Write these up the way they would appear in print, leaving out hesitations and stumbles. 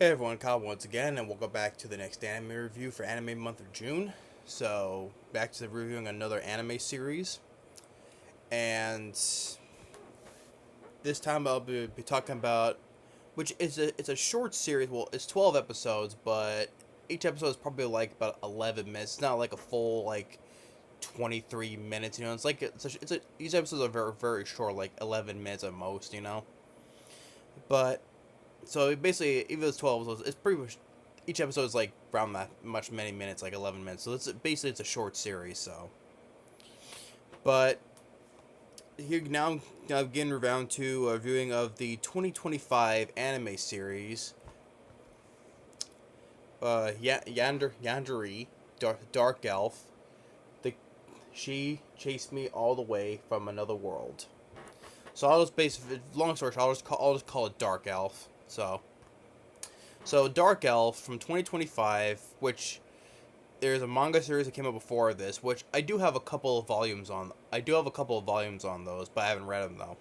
Hey everyone, Kyle once again, and welcome back to the next anime review for anime month of June. So, back to reviewing another anime series, and this time I'll be talking about, which is it's a short series. Well, it's 12 episodes, but each episode is probably like about 11 minutes. It's not like a full 23 minutes. It's like these episodes are very short, like 11 minutes at most. But so basically, even though it's 12 episodes, it's pretty much each episode is like around that much many minutes, like 11 minutes. So it's a short series. So, but here now getting around to a viewing of the 2025 anime series, Yandere Dark Elf. The She chased me all the way from another world. So I'll just long story short, I'll just call it Dark Elf. So Dark Elf from 2025, which there's a manga series that came out before this, which I do have a couple of volumes on. I do have a couple of volumes on those, but I haven't read them though.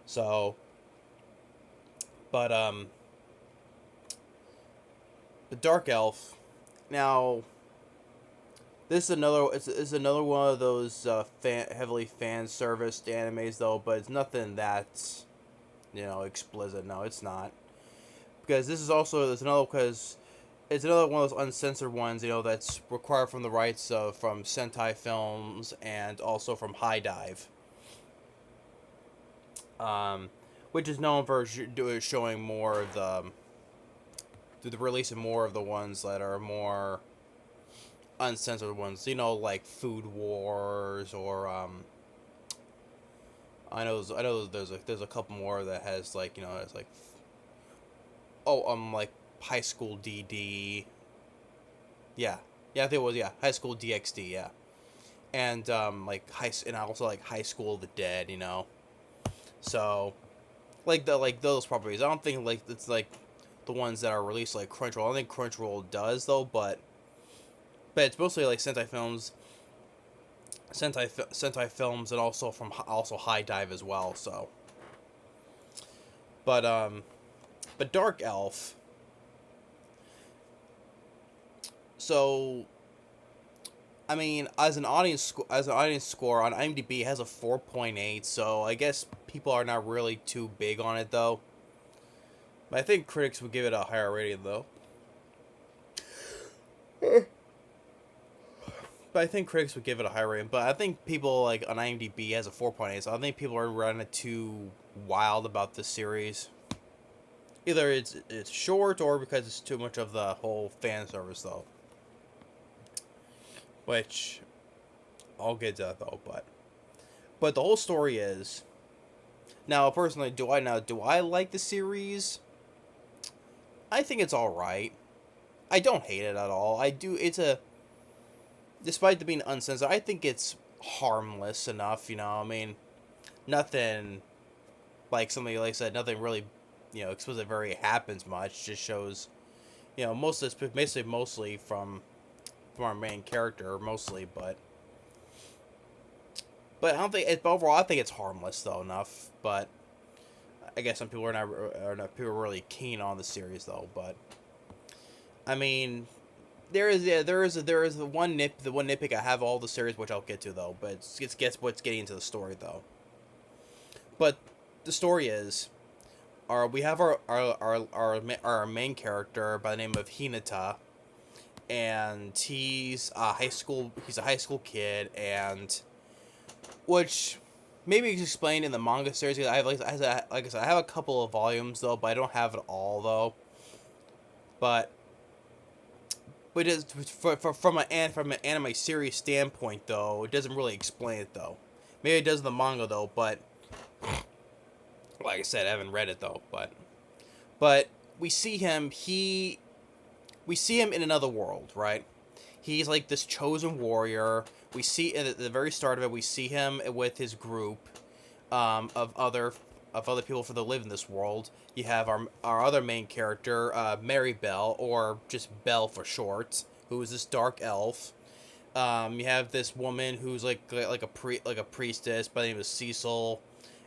So, but the Dark Elf. Now, this is another one of those heavily fan serviced animes though, but it's nothing that's explicit. No, it's not, because this is also there's another because it's another one of those uncensored ones, that's required from the rights of from Sentai Films and also from High Dive, um, which is known for showing more of the releasing more of the ones that are more uncensored ones, like Food Wars or I know there's a couple more that has it's like like High School DD. Yeah. Yeah, I think it was, High School DxD, yeah. And and also like High School of the Dead. So like those properties. I don't think like it's like the ones that are released like Crunchyroll. I think Crunchyroll does though, but it's mostly like Sentai Films and also from also High Dive as well, so. But but Dark Elf. So I mean, as an audience score on IMDb, it has a 4.8. So I guess people are not really too big on it though. But I think critics would give it a higher rating though. But I think critics would give it a higher rating. But I think people like on IMDb has a 4.8. So I think people are running too wild about this series. Either it's short or because it's too much of the whole fan service though. Which I'll get to that though, but the whole story is, now personally, do I like the series? I think it's all right. I don't hate it at all. I do. Despite the being uncensored, I think it's harmless enough. I mean, nothing like something like I said. Nothing really, explicit very happens much. Just shows, most of it's mostly from our main character mostly, but I don't think it. But overall, I think it's harmless though enough. But I guess some people are not people are really keen on the series though. But I mean, there is the one nitpick I have all the series, which I'll get to though. But it's gets what's getting into the story though. But the story is, we have our main character by the name of Hinata, and he's a high school kid, and which maybe it's explained in the manga series. I have like I said, I have a couple of volumes though, but I don't have it all though. But it's from an anime series standpoint though, it doesn't really explain it though. Maybe it does in the manga though, but like I said, I haven't read it though. But we see him. We see him in another world, right? He's like this chosen warrior. We see at the very start of it, we see him with his group of other people for the live in this world. You have our other main character, Mary Bell, or just Belle for short, who is this dark elf. You have this woman who's like a priestess by the name of Cecil,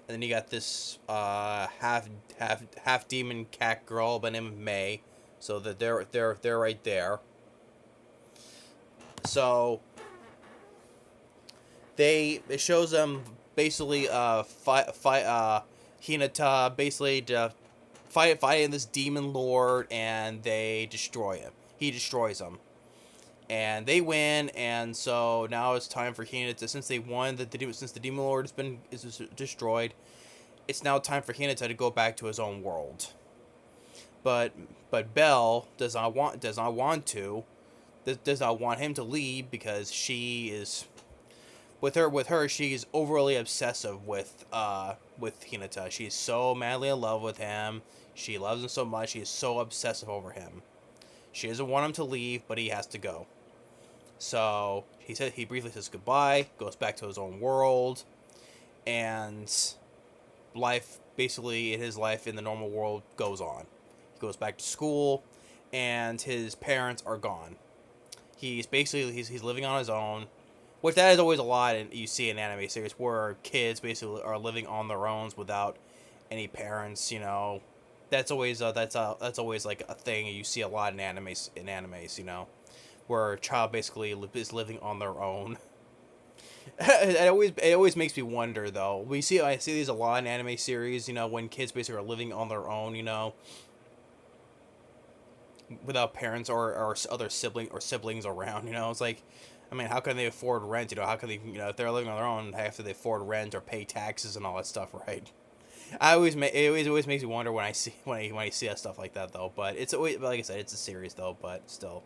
And then you got this half demon cat girl by the name of May. So that they're right there. So it shows them basically fight Hinata basically to fighting this demon lord, and they destroy him. He destroys them, and they win. And so now it's time for Hinata, since they won since the demon lord is destroyed. It's now time for Hinata to go back to his own world. But Belle does not want to does not want him to leave, because she is with her she's overly obsessive with Hinata. She's so madly in love with him. She loves him so much. She is so obsessive over him. She doesn't want him to leave, but he has to go. So he briefly says goodbye, goes back to his own world, and life basically in his life in the normal world goes on. He goes back to school, and his parents are gone. He's basically he's living on his own, which that is always a lot, and you see in anime series where kids basically are living on their own without any parents. You know, that's always that's always like a thing you see a lot in animes. You know, where a child basically is living on their own. It always makes me wonder though. I see these a lot in anime series. You know, when kids basically are living on their own. You know, without parents or other siblings around. You know, it's like, I mean, how can they afford rent? You know, how can they, if they're living on their own, how can they afford rent or pay taxes and all that stuff, right? It always makes me wonder when I see when I see that stuff like that though. But it's always, like I said, it's a series though, but still.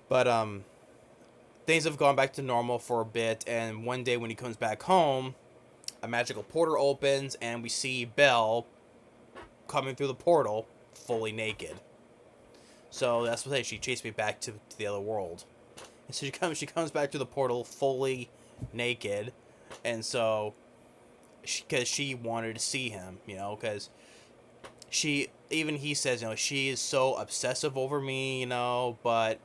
But things have gone back to normal for a bit, and one day when he comes back home, a magical portal opens, and we see Belle coming through the portal, fully naked. So that's what she chased me back to the other world. And so she comes back to the portal fully naked, and so because she wanted to see him, because he says, she is so obsessive over me, but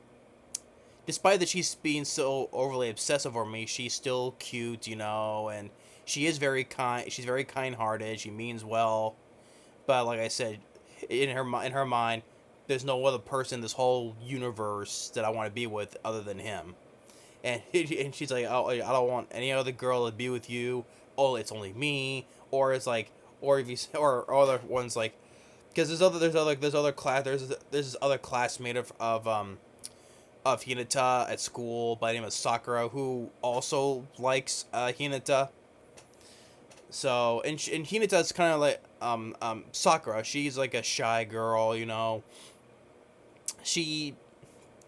despite that she's being so overly obsessive over me, she's still cute, and she is very kind. She's very kind-hearted. She means well, but like I said, in her mind, there's no other person in this whole universe that I want to be with other than him. And she's like, oh, I don't want any other girl to be with you. Oh, it's only me. Or it's like, or if you or other ones like, because there's this other classmate of Hinata at school by the name of Sakura, who also likes Hinata. So and Hinata's kind of like Sakura. She's like a shy girl, She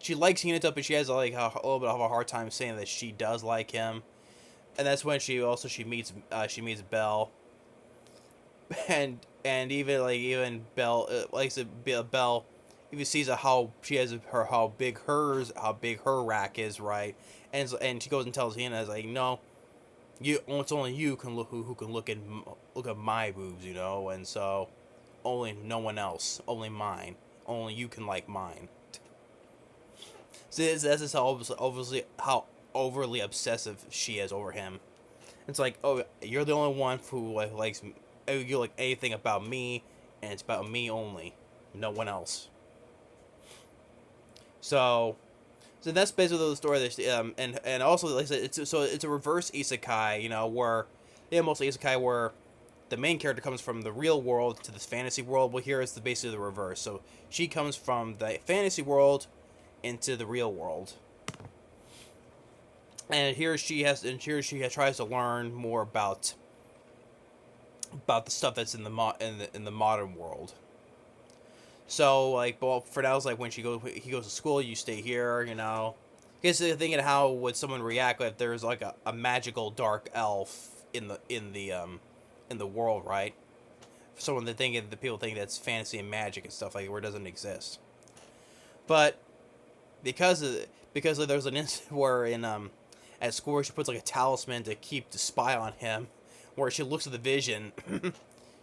likes Hinata, but she has like a little bit of a hard time saying that she does like him. And that's when she meets Belle, and even Belle Belle even sees how big her rack is, right? And she goes and tells Hina, like, no, it's only you who can look at my boobs, and so only no one else, only mine, only you can like mine. So that's just obviously how overly obsessive she is over him. It's like, oh, you're the only one who likes you like anything about me, and it's about me only, no one else. So that's basically the story. And also, like I said, it's a reverse isekai, where mostly isekai where the main character comes from the real world to this fantasy world. Well, here it's basically the reverse. So she comes from the fantasy world into the real world, and here she tries to learn more about the stuff that's in the modern world. So like, well, for now it's like when he goes to school, you stay here, Because thinking how would someone react if there's like a magical dark elf in the world, right? The people think that's fantasy and magic and stuff like where it doesn't exist. But because there's an incident where at school she puts like a talisman to spy on him, where she looks at the vision.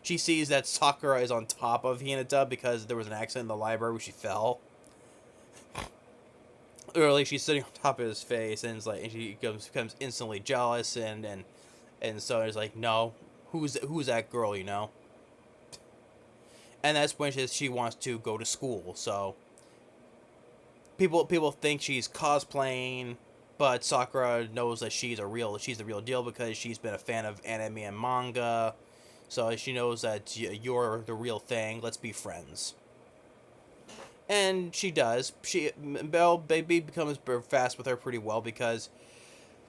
She sees that Sakura is on top of Hinata because there was an accident in the library where she fell. Literally, she's sitting on top of his face, and she becomes instantly jealous, and so it's like, no, who's that girl, and that's when she wants to go to school. So people think she's cosplaying, but Sakura knows that she's the real deal because she's been a fan of anime and manga. So she knows that you're the real thing. Let's be friends. And she does. Belle baby becomes fast with her pretty well because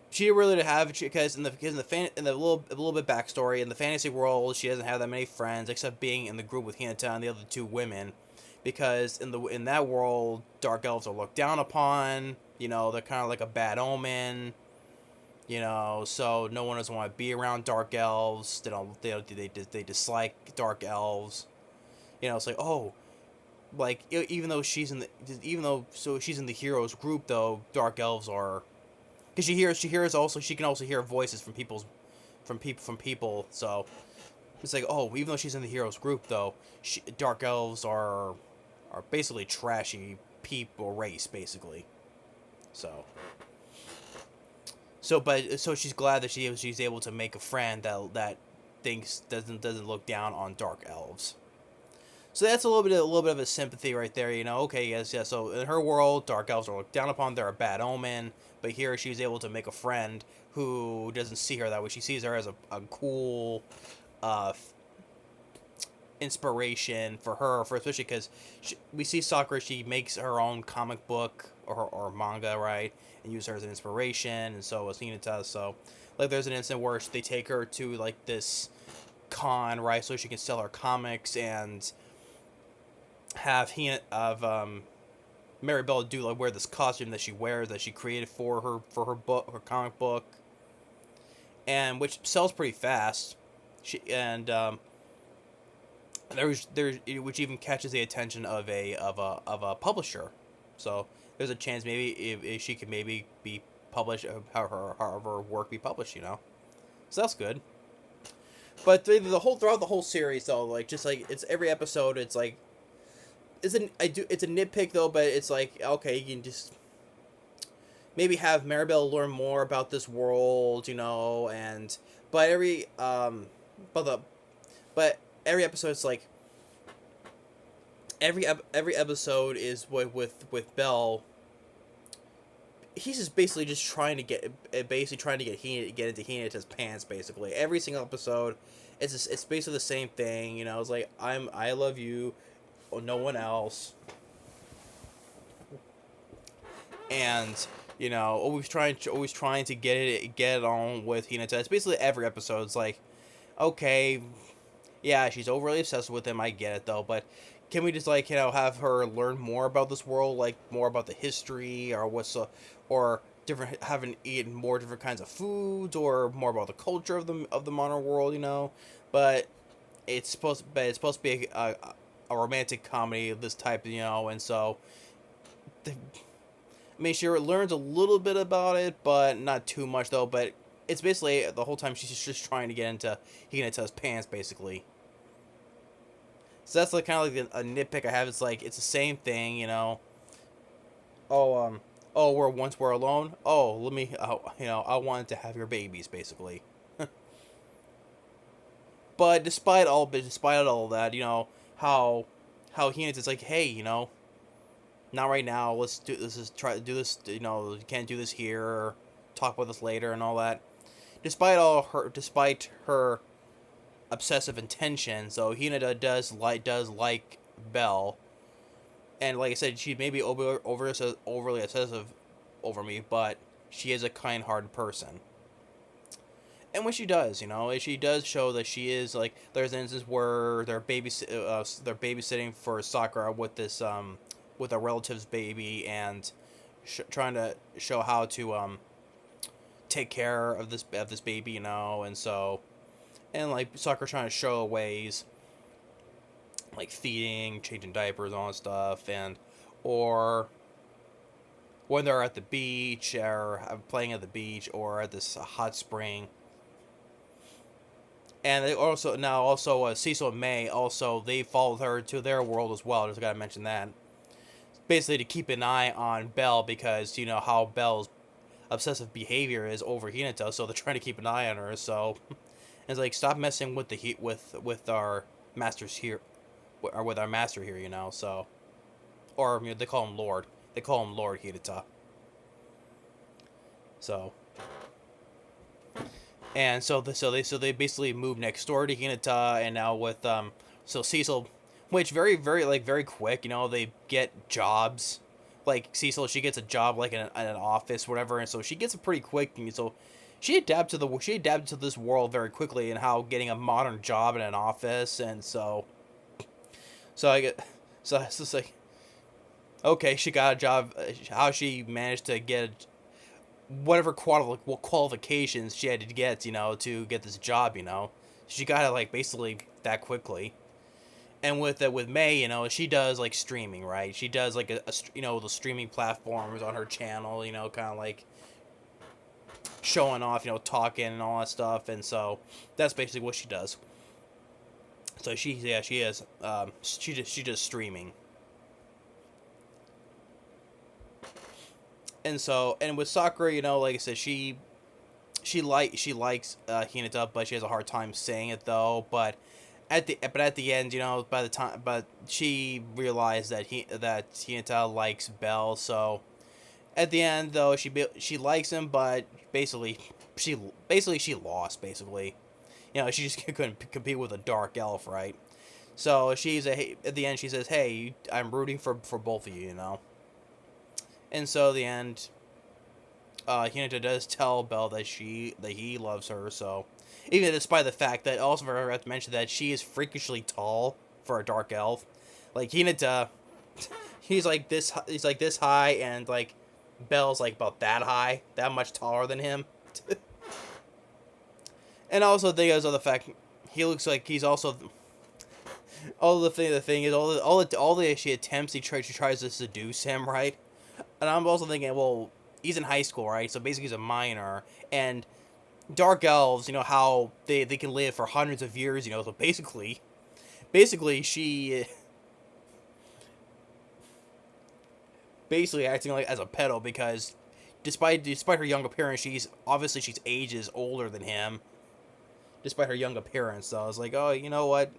she really didn't have because in the little bit backstory in the fantasy world she doesn't have that many friends except being in the group with Hinata and the other two women, because in that world dark elves are looked down upon. They're kind of like a bad omen. So no one doesn't want to be around dark elves. They dislike dark elves. It's like, oh, like even though she's in the heroes group though, dark elves are, because she can also hear voices from people. So it's like, oh, even though she's in the heroes group though, dark elves are basically trashy people race basically. So she's glad that she's able to make a friend that thinks doesn't look down on dark elves. So that's a little bit of a sympathy right there, Okay, yes, yes. So in her world, dark elves are looked down upon; they're a bad omen. But here, she's able to make a friend who doesn't see her that way. She sees her as a cool, uh, inspiration for her, for especially because we see Sakura. She makes her own comic book or manga, right, and use her as an inspiration, and so as Hinata. So, like, there's an instant where they take her to like this con, right, so she can sell her comics and have Maribel do like wear this costume that she wears that she created for her book, her comic book, and which sells pretty fast. There's which even catches the attention of a publisher. So there's a chance maybe if she could maybe be published, how her work be published. So that's good. But throughout the whole series though, like just like it's every episode, it's like it's a nitpick though, but it's like, okay, you can just maybe have Maribel learn more about this world, and but but the but every episode's like every episode is with Belle. He's just basically just trying to get get into Hinata's pants. Basically, every single episode, it's basically the same thing. It's like I love you, or no one else, and always trying to get it on with Hinata. It's basically every episode. It's like, okay, yeah, she's overly obsessed with him. I get it though, but can we just like have her learn more about this world, like more about the history or or different, having eaten more different kinds of foods, or more about the culture of the modern world. But it's supposed to be a romantic comedy of this type, and so. I mean, she learns a little bit about it, but not too much though. But it's basically the whole time she's just trying to get into Hinata's pants, basically. So that's like kind of like a nitpick I have. It's like it's the same thing. Oh, we're alone. Oh, let me. I wanted to have your babies, basically. But despite all of that, how Hinata's like, hey, not right now. Try to do this. You can't do this here. Talk about this later and all that. Despite her obsessive intentions, though, Hinata does like Belle, and like I said, she may be overly obsessive over me, but she is a kind-hearted person. And when she does show that she is like. There's an instance where they're babysitting for Sakura with this with a relative's baby, and trying to show how to take care of this baby, and so, and like Sakura trying to show ways like feeding, changing diapers, all that stuff, and or when they're at the beach or playing at the beach or at this hot spring. And they also Cecil and May also, they followed her to their world as well. Just gotta mention that. Basically to keep an eye on Belle, because you know how Belle's obsessive behavior is over Hinata, so they're trying to keep an eye on her. So And it's like, stop messing with the heat with our masters here, or with our master here, you know. So, or they call him Lord. They call him Lord Hinata. So, and so they basically moved next door to Hinata, and now with so Cecil, which very quick, you know, they get jobs. Like Cecil, she gets a job like in an office, whatever, and so she gets it pretty quick. And so she adapted to this world very quickly, and how getting a modern job in an office, and so I get so it's just like, okay, she got a job. How she managed to get whatever qualifications she had to get, you know, to get this job, you know, she got it like basically that quickly. And with May, you know, she does like streaming, right? She does like you know, the streaming platforms on her channel, you know, kind of like showing off, you know, talking and all that stuff. And so that's basically what she does. So she is she does streaming. And so, and with Sakura, you know, like I said, she likes Hinata, but she has a hard time saying it though. But at the end, you know, by the time, but she realized that Hinata likes Bell. So at the end, though, she likes him, but basically she lost. Basically, you know, she just couldn't compete with a dark elf, right? So at the end she says, "Hey, I'm rooting for both of you," you know. And so at the end, Hinata does tell Belle that he loves her. So, even despite the fact that also I forgot to mention that she is freakishly tall for a dark elf, like Hinata, he's like this high, and like Belle's like about that high, that much taller than him. And also because of the fact he looks like he's also the thing is all the she attempts she tries to seduce him, right? And I'm also thinking, well, he's in high school, right? So basically he's a minor, and dark elves, you know how they can live for hundreds of years, you know. So basically she basically acting like as a pedo, because despite her young appearance, she's ages older than him. Despite her young appearance, so I was like, oh, you know what?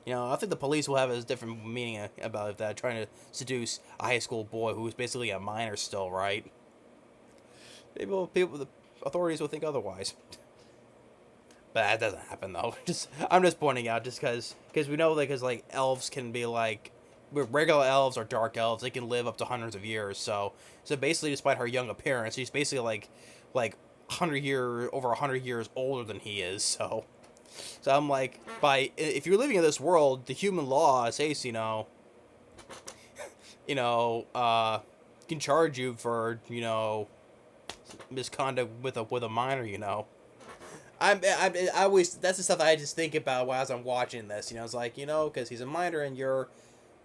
You know, I think the police will have a different meaning about that, trying to seduce a high school boy who's basically a minor still, right? The authorities will think otherwise. But that doesn't happen though. I'm just pointing out, just because we know, like elves can be like, regular elves or dark elves, they can live up to hundreds of years. So basically, despite her young appearance, she's basically like 100 year over 100 years older than he is. So I'm like, if you're living in this world, the human law says, you know, can charge you for, you know, misconduct with a minor, you know. I always, that's the stuff I just think about as I'm watching this, you know. It's like, you know, because he's a minor and your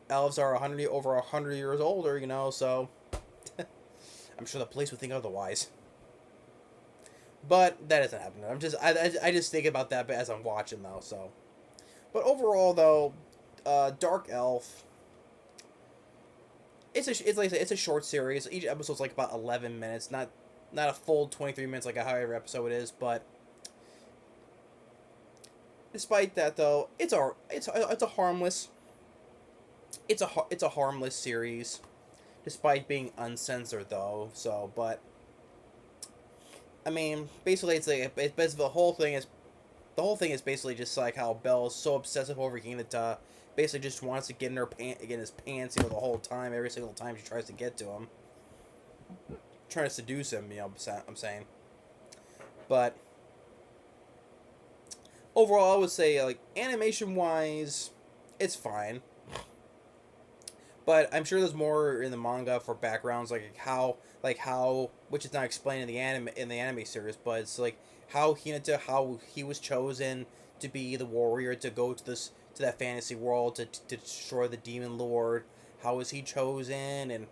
elves are over 100 years older, you know. So I'm sure the police would think otherwise. But that doesn't happen. I just think about that as I'm watching though. So, but overall though, Dark Elf. It's like I said, it's a short series. Each episode's like about 11 minutes, not a full 23 minutes like how every episode is. But despite that though, it's a harmless it's a harmless series, despite being uncensored though. So, but I mean, basically, it's the whole thing is basically just like how Belle is so obsessive over Hinata, basically just wants to get in his pants, you know, the whole time, every single time she tries to get to him, trying to seduce him, you know. I'm saying, but overall, I would say like animation wise, it's fine. But I'm sure there's more in the manga for backgrounds, like how which is not explained in the anime series, but it's like how he was chosen to be the warrior to go to that fantasy world to destroy the demon lord. How was he chosen, and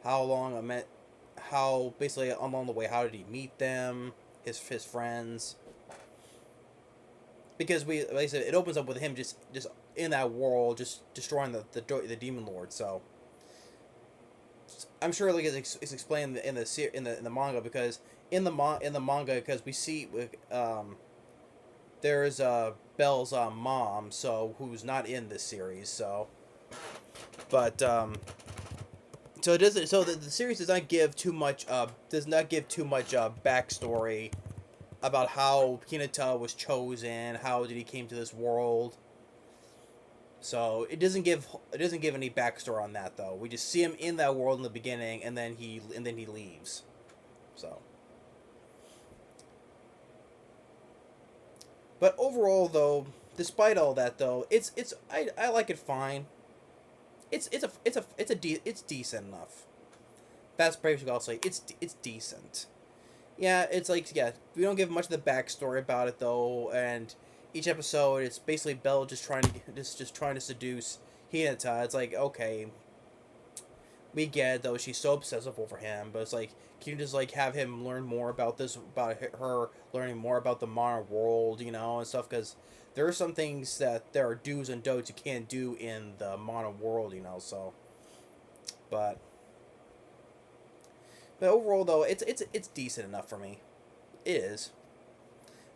how basically along the way, how did he meet them, his friends? Because like I said, it opens up with him just in that world, just destroying the demon lord. So I'm sure like it's explained in the manga, because in the manga, because we see there's Belle's mom, so who's not in this series. So, but so it doesn't. So the series does not give too much. Does not give too much backstory about how Hinata was chosen, how did he came to this world. So it doesn't give any backstory on that though. We just see him in that world in the beginning, and then he leaves. So, but overall though, despite all that though, I like it fine. It's decent enough. That's basically what I'll say. It's decent. Yeah, it's like yeah, we don't give much of the backstory about it though, and each episode it's basically Belle just trying to just trying to seduce Hinata. It's like okay, we get it, though she's so obsessive over him, but it's like can you just like have him learn more about this about her learning more about the modern world, you know, and stuff because there are some things that there are do's and don'ts you can't do in the modern world, you know. So, but overall though, it's decent enough for me. It is.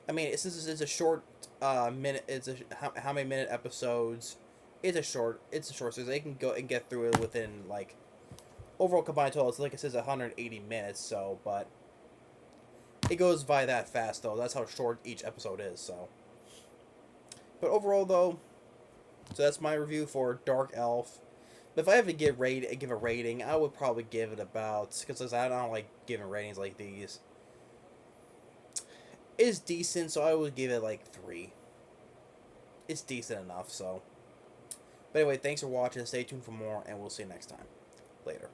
I mean, since it's a short minute, it's a how many minute episodes. It's a short series. They can go and get through it within like overall combined total. It's like it says 180 minutes. So, but it goes by that fast though. That's how short each episode is. So, but overall though, so that's my review for Dark Elf. But if I have to give a rating, I would probably give it about because I don't like giving ratings like these. It's decent, so I would give it like 3. It's decent enough, so. But anyway, thanks for watching. Stay tuned for more, and we'll see you next time. Later.